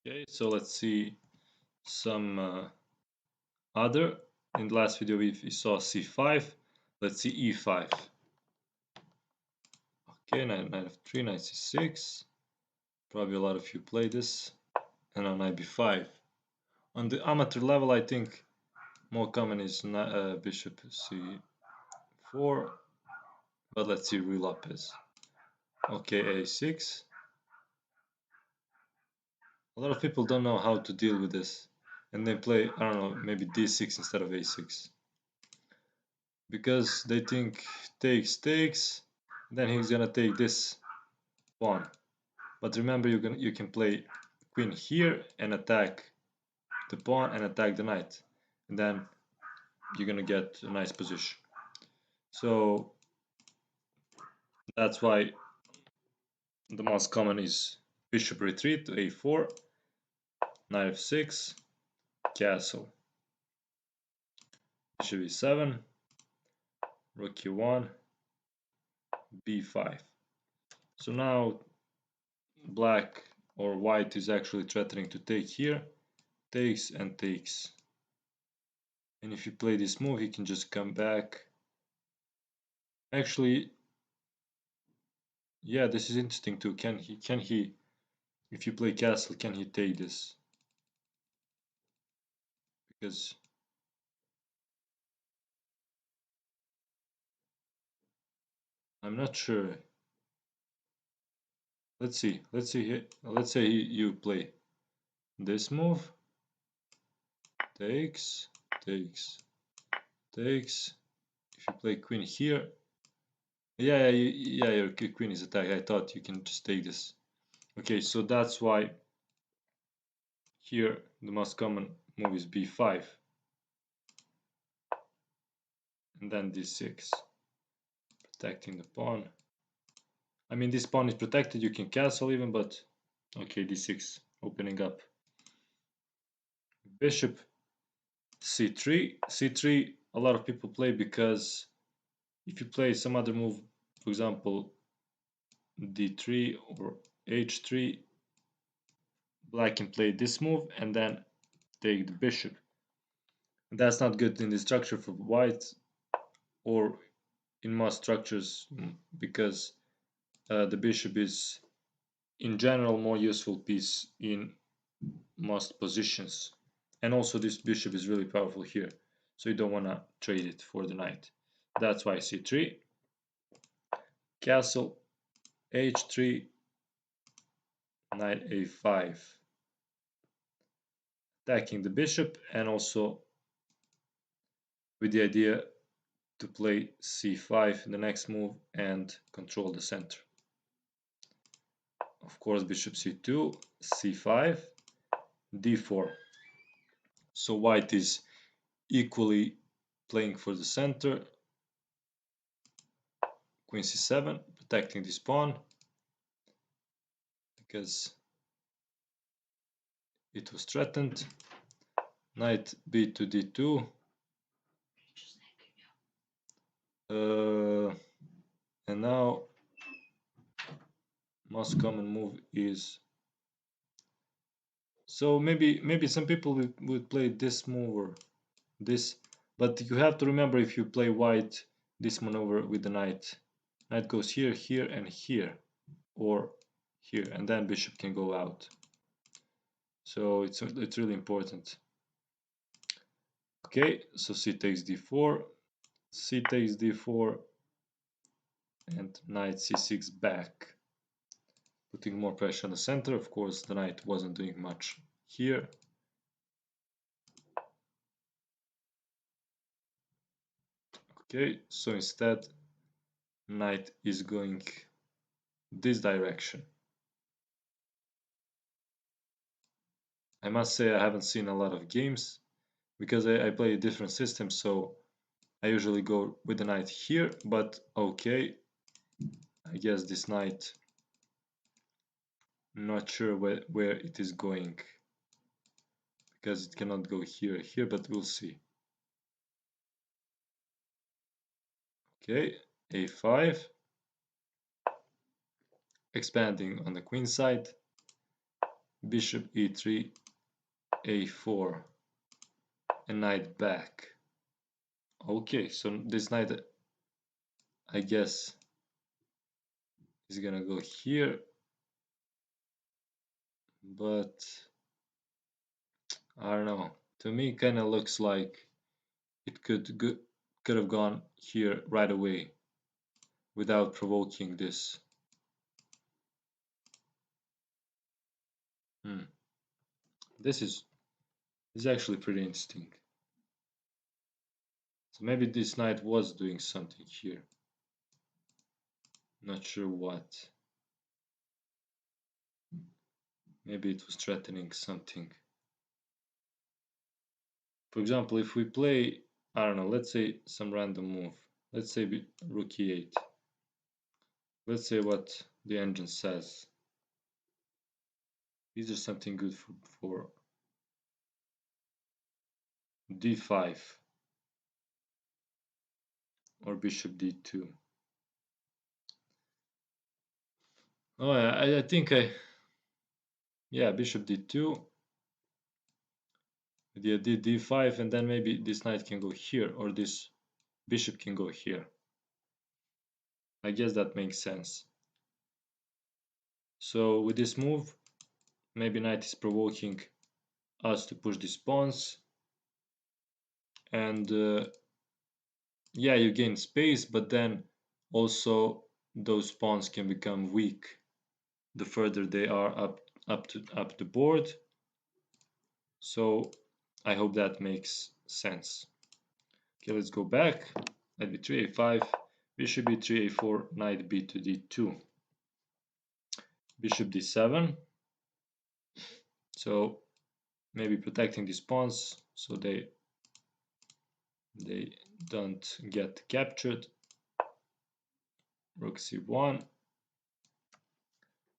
Okay, so let's see some other. In the last video we saw c5. Let's see e5. Okay, knight f3, knight c6. Probably a lot of you play this. And now knight b5. On the amateur level, I think more common is bishop c4. But let's see Ruy Lopez. Okay, a6. A lot of people don't know how to deal with this. And they play, I don't know, maybe d6 instead of a6. Because they think takes, then he's gonna take this pawn. But remember, you can play queen here and attack the pawn and attack the knight, and then you're gonna get a nice position. So that's why the most common is bishop retreat to a4, knight f6, castle, bishop e7, rook e1, b5. So now black or white is actually threatening to take here, takes and takes. And if you play this move, he can just come back. Actually, yeah, this is interesting too. Can he, if you play castle, can he take this? Because I'm not sure. Let's see. Let's say you play this move. Takes, takes, takes. If you play queen here, yeah, your queen is attacked. I thought you can just take this. Okay, so that's why here the most common move is b5, and then d6, protecting the pawn. I mean, this pawn is protected. You can castle even, but okay, d6 opening up. Bishop c3. c3 a lot of people play because if you play some other move, for example d3 or h3, black can play this move and then take the bishop. And that's not good in the structure for white or in most structures because the bishop is in general more useful piece in most positions. And also this bishop is really powerful here, so you don't want to trade it for the knight. That's why c3, castle, h3, knight a5, attacking the bishop, and also with the idea to play c5 in the next move and control the center. Of course, bishop c2, c5, d4. So white is equally playing for the center. Queen c7, protecting this pawn because it was threatened. Knight b to d2. And now most common move is, so maybe some people would play this move or this, but you have to remember, if you play white this maneuver with the knight goes here, here, and here, or here, and then bishop can go out. So it's really important. Okay, so c takes d4, c takes d4, and knight c6 back, putting more pressure on the center. Of course, the knight wasn't doing much here. Okay, so instead knight is going this direction. I must say I haven't seen a lot of games because I play a different system, so I usually go with the knight here, but okay, I guess this knight, not sure where it is going because it cannot go here, but we'll see. Okay, a5, expanding on the queen side, bishop e3, a4, and knight back. Okay, so this knight, I guess, is gonna go here, but I don't know. To me, kind of looks like it could have gone here right away without provoking this. Hmm. This is actually pretty interesting. So maybe this knight was doing something here. Not sure what. Maybe it was threatening something. For example, if we play, I don't know, let's say some random move. Let's say rook e8. Let's say what the engine says. Is there something good for d5 or bishop d2? Oh, I think yeah, bishop d2. Yeah, d5, and then maybe this knight can go here, or this bishop can go here. I guess that makes sense. So with this move, maybe knight is provoking us to push these pawns, and yeah, you gain space, but then also those pawns can become weak the further they are up the board. So I hope that makes sense. Okay, let's go back. Knight b3, a5, bishop b3, a4, knight b2, d2, bishop d7. So maybe protecting these pawns so they don't get captured. Rook c1.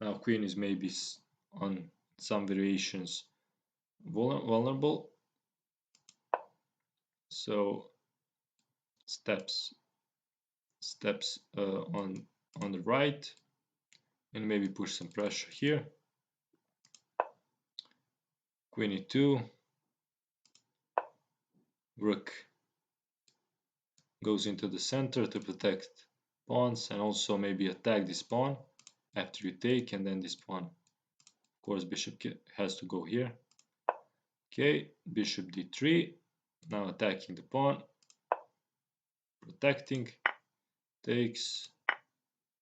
Now queen is maybe on some variations vulnerable. So steps on the right, and maybe push some pressure here. Queen e2. Rook goes into the center to protect pawns and also maybe attack this pawn after you take, and then this pawn, of course, bishop has to go here. Okay, bishop d3. Now attacking the pawn, protecting, takes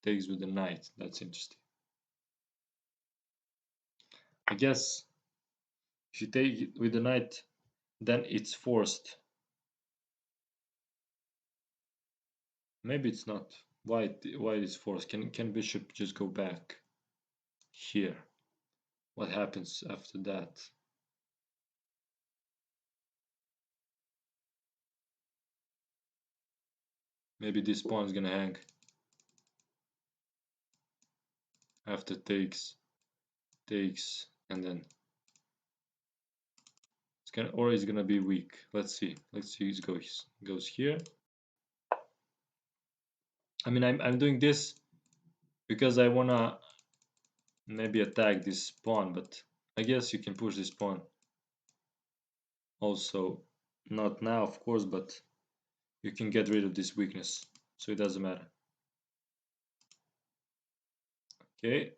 with the knight. That's interesting. I guess if you take it with the knight, then it's forced. Maybe it's not. Why is forced? Can bishop just go back here? What happens after that? Maybe this pawn is gonna hang after takes, and then it's gonna be weak. Let's see. It goes here. I mean, I'm doing this because I wanna maybe attack this pawn, but I guess you can push this pawn also. Not now, of course, but you can get rid of this weakness, so it doesn't matter. Okay.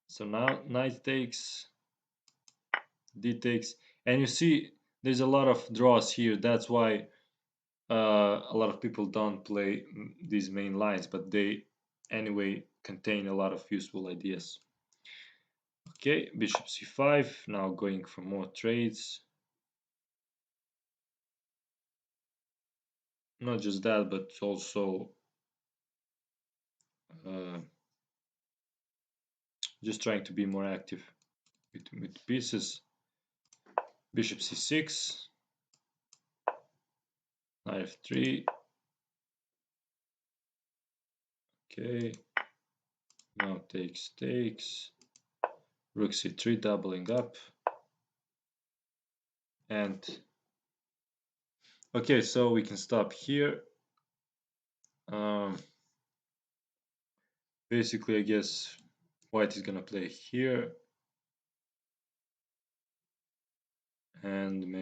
So now knight takes, d takes, and you see there's a lot of draws here. That's why a lot of people don't play these main lines, but they anyway contain a lot of useful ideas. Okay, bishop c5, now going for more trades. Not just that, but also just trying to be more active with pieces. Bishop c6, knight f3. Okay, now takes, rook c3, doubling up, and okay, so we can stop here. Basically, I guess White is gonna play here, and